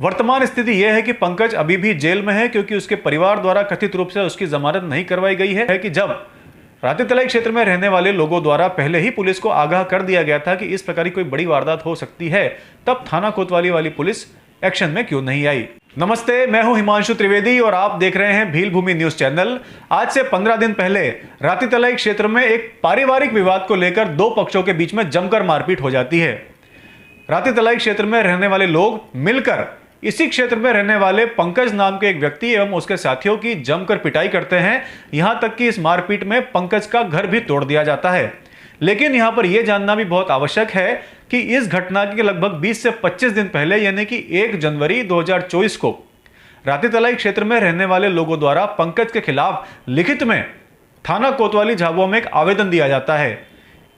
वर्तमान स्थिति यह है कि पंकज अभी भी जेल में है क्योंकि उसके परिवार द्वारा कथित रूप से उसकी जमानत नहीं करवाई गई है कि जब रातीतलाई क्षेत्र में रहने वाले लोगों द्वारा पहले ही पुलिस को आगाह कर दिया गया था कि इस प्रकार की कोई बड़ी वारदात हो सकती है, तब थाना कोतवाली वाली पुलिस एक्शन में क्यों नहीं आई। नमस्ते, मैं हूं हिमांशु त्रिवेदी और आप देख रहे हैं भील भूमि न्यूज चैनल। आज से 15 दिन पहले रातीतलाई क्षेत्र में एक पारिवारिक विवाद को लेकर दो पक्षों के बीच में जमकर मारपीट हो जाती है। रातीतलाई क्षेत्र में रहने वाले लोग मिलकर इसी क्षेत्र में रहने वाले पंकज नाम के एक व्यक्ति एवं उसके साथियों की जमकर पिटाई करते हैं। यहां तक कि इस मारपीट में पंकज का घर भी तोड़ दिया जाता है। लेकिन यहां पर यह जानना भी बहुत आवश्यक है कि इस घटना के लगभग 20 से 25 दिन पहले यानी कि 1 जनवरी 2024 को रातीतलाई क्षेत्र में रहने वाले लोगों द्वारा पंकज के खिलाफ लिखित में थाना कोतवाली झाबुआ में एक आवेदन दिया जाता है।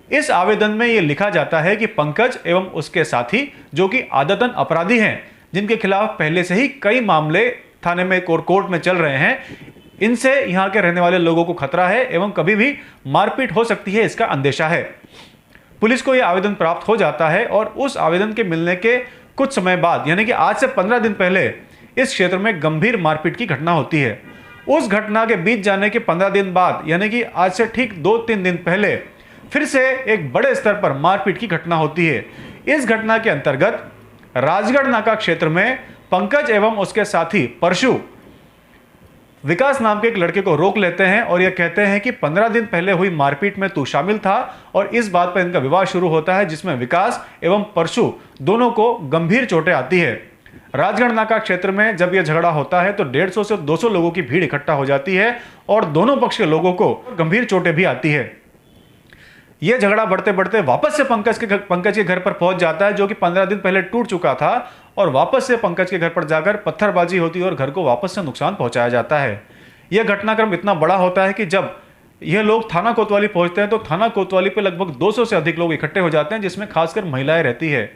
इस आवेदन में यह लिखा जाता है कि पंकज एवं उसके साथी, जो कि आदतन अपराधी हैं, जिनके खिलाफ पहले से ही कई मामले थाने में कोर्ट में चल रहे हैं, इनसे यहां के रहने वाले लोगों को खतरा है एवं कभी भी मारपीट हो सकती है, इसका अंदेशा है। पुलिस को यह आवेदन प्राप्त हो जाता है और उस आवेदन के मिलने के कुछ समय बाद यानी कि आज से 15 दिन पहले इस क्षेत्र में गंभीर मारपीट की घटना होती है। उस घटना के बीत जाने के 15 दिन बाद यानी कि आज से ठीक 2-3 दिन पहले फिर से एक बड़े स्तर पर मारपीट की घटना होती है। इस घटना के अंतर्गत राजगढ़ नाका क्षेत्र में पंकज एवं उसके साथी परशु विकास नाम के एक लड़के को रोक लेते हैं और यह कहते हैं कि 15 दिन पहले हुई मारपीट में तू शामिल था, और इस बात पर इनका विवाद शुरू होता है, जिसमें विकास एवं परशु दोनों को गंभीर चोटें आती है। राजगढ़ नाका क्षेत्र में जब यह झगड़ा होता है तो 150 से 200 लोगों की भीड़ इकट्ठा हो जाती है और दोनों पक्ष के लोगों को गंभीर चोटें भी आती है। यह झगड़ा बढ़ते बढ़ते वापस से पंकज के घर पर पहुंच जाता है, जो कि 15 दिन पहले टूट चुका था, और वापस से पंकज के घर पर जाकर पत्थरबाजी होती है और घर को वापस से नुकसान पहुंचाया जाता है। यह घटनाक्रम इतना बड़ा होता है कि जब यह लोग थाना कोतवाली पहुंचते हैं तो थाना कोतवाली पर लगभग 200 से अधिक लोग इकट्ठे हो जाते हैं, जिसमें खासकर महिलाएं रहती है।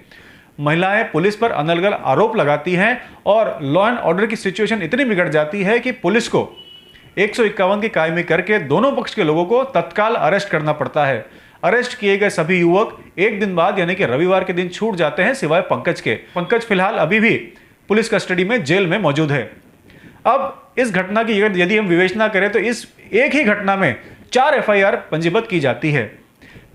महिलाएं पुलिस पर अनर्गल आरोप लगाती हैं और लॉ एंड ऑर्डर की सिचुएशन इतनी बिगड़ जाती है कि पुलिस को 151 की कायमी करके दोनों पक्ष के लोगों को तत्काल अरेस्ट करना पड़ता है। अरेस्ट किए गए सभी युवक एक दिन बाद यानी कि रविवार के दिन छूट जाते हैं, सिवाय पंकज के। पंकज फिलहाल अभी भी पुलिस कस्टडी में जेल में मौजूद है। अब इस घटना की यदि हम विवेचना करें तो इस एक ही घटना में 4 एफआईआर पंजीबद्ध की जाती है।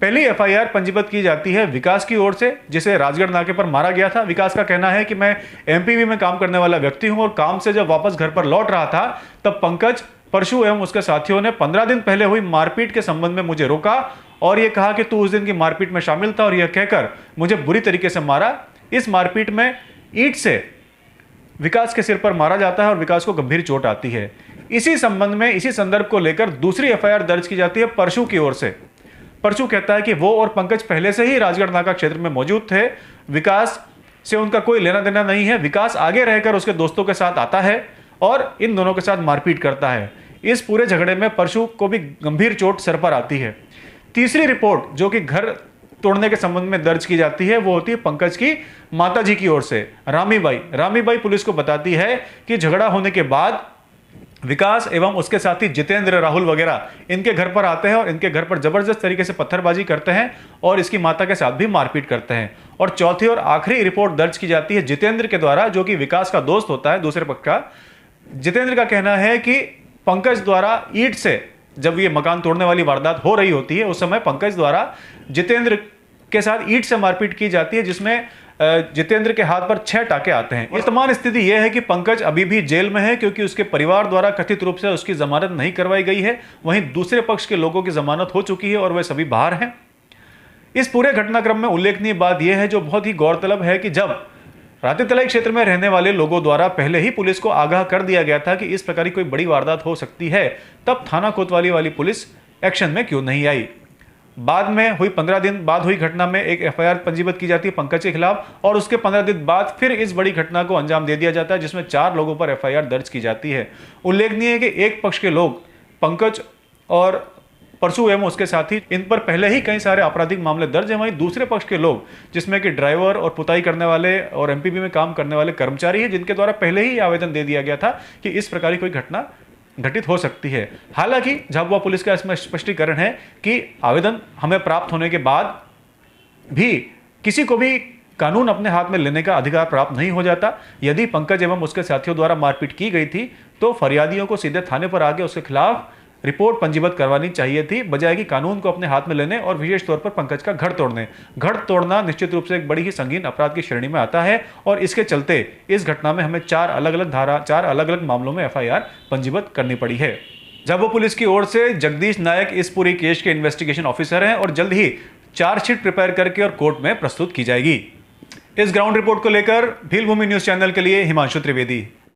पहली एफआईआर पंजीबद्ध की जाती है विकास की ओर से, जिसे राजगढ़ नाके पर मारा गया था। विकास का कहना है कि मैं एमपीवी में काम करने वाला व्यक्ति हूं और काम से जब वापस घर पर लौट रहा था तब पंकज, परशु एवं उसके साथियों ने 15 दिन पहले हुई मारपीट के संबंध में मुझे रोका और यह कहा कि तू उस दिन की मारपीट में शामिल था, और यह कहकर मुझे बुरी तरीके से मारा। इस मारपीट में ईंट से विकास के सिर पर मारा जाता है और विकास को गंभीर चोट आती है। इसी संबंध में, इसी संदर्भ को लेकर दूसरी एफआईआर दर्ज की जाती है परशु की ओर से। परशु कहता है कि वो और पंकज पहले से ही राजगढ़ नाका क्षेत्र में मौजूद थे, विकास से उनका कोई लेना देना नहीं है। विकास आगे रहकर उसके दोस्तों के साथ आता है और इन दोनों के साथ मारपीट करता है। इस पूरे झगड़े में परशु को भी गंभीर चोट सर पर आती है। तीसरी रिपोर्ट जो कि घर तोड़ने के संबंध में दर्ज की जाती है वो होती है पंकज की माताजी की ओर से, रामीबाई पुलिस को बताती है कि झगड़ा होने के बाद विकास एवं उसके साथी जितेंद्र, राहुल वगैरह इनके घर पर आते हैं और इनके घर पर जबरदस्त तरीके से पत्थरबाजी करते हैं और इसकी माता के साथ भी मारपीट करते हैं। और चौथी और आखिरी रिपोर्ट दर्ज की जाती है जितेंद्र के द्वारा, जो कि विकास का दोस्त होता है दूसरे पक्ष का। जितेंद्र का कहना है कि पंकज द्वारा ईंट से, जब ये मकान तोड़ने वाली वारदात हो रही होती है उस समय पंकज द्वारा जितेंद्र के साथ ईंट से मारपीट की जाती है, जिसमें जितेंद्र के हाथ पर 6 टाके आते हैं। वर्तमान स्थिति यह है कि पंकज अभी भी जेल में है क्योंकि उसके परिवार द्वारा कथित रूप से उसकी जमानत नहीं करवाई गई है। वहीं दूसरे पक्ष के लोगों की जमानत हो चुकी है और वे सभी बाहर हैं। इस पूरे घटनाक्रम में उल्लेखनीय बात यह है, जो बहुत ही गौरतलब है, कि जब रातीतलाई क्षेत्र में रहने वाले लोगों द्वारा पहले ही पुलिस को आगाह कर दिया गया था कि इस प्रकार की कोई बड़ी वारदात हो सकती है, तब थाना कोतवाली वाली पुलिस एक्शन में क्यों नहीं आई। बाद में हुई 15 दिन बाद हुई घटना में एक एफआईआर पंजीबद्ध की जाती है पंकज के खिलाफ, और उसके 15 दिन बाद फिर इस बड़ी घटना को अंजाम दे दिया जाता है, जिसमें 4 लोगों पर एफआईआर दर्ज की जाती है। उल्लेखनीय है कि एक पक्ष के लोग पंकज और परशु एवं उसके साथी, इन पर पहले ही कई सारे आपराधिक मामले दर्ज हैं। वहीं दूसरे पक्ष के लोग, जिसमें कि ड्राइवर और पुताई करने वाले और एमपीबी में काम करने वाले कर्मचारी हैं, जिनके द्वारा पहले ही आवेदन दे दिया गया था कि इस प्रकार की कोई घटना घटित हो सकती है। हालांकि झाबुआ पुलिस का इसमें स्पष्टीकरण है कि आवेदन हमें प्राप्त होने के बाद भी किसी को भी कानून अपने हाथ में लेने का अधिकार प्राप्त नहीं हो जाता। यदि पंकज एवं उसके साथियों द्वारा मारपीट की गई थी तो फरियादियों को सीधे थाने पर आके उसके खिलाफ रिपोर्ट पंजीबद्ध करवानी चाहिए थी, बजाय कि कानून को अपने हाथ में लेने और विशेष तौर पर पंकज का घर तोड़ने। घर तोड़ना निश्चित रूप से एक बड़ी ही संगीन अपराध की श्रेणी में आता है और इसके चलते इस घटना में हमें चार अलग अलग मामलों में FIR पंजीबद्ध करनी पड़ी है। झाबुआ पुलिस की ओर से जगदीश नायक इस पूरी केस के इन्वेस्टिगेशन ऑफिसर हैं और जल्द ही चार्जशीट प्रिपेयर करके और कोर्ट में प्रस्तुत की जाएगी। इस ग्राउंड रिपोर्ट को लेकर भील भूमि न्यूज चैनल के लिए हिमांशु त्रिवेदी।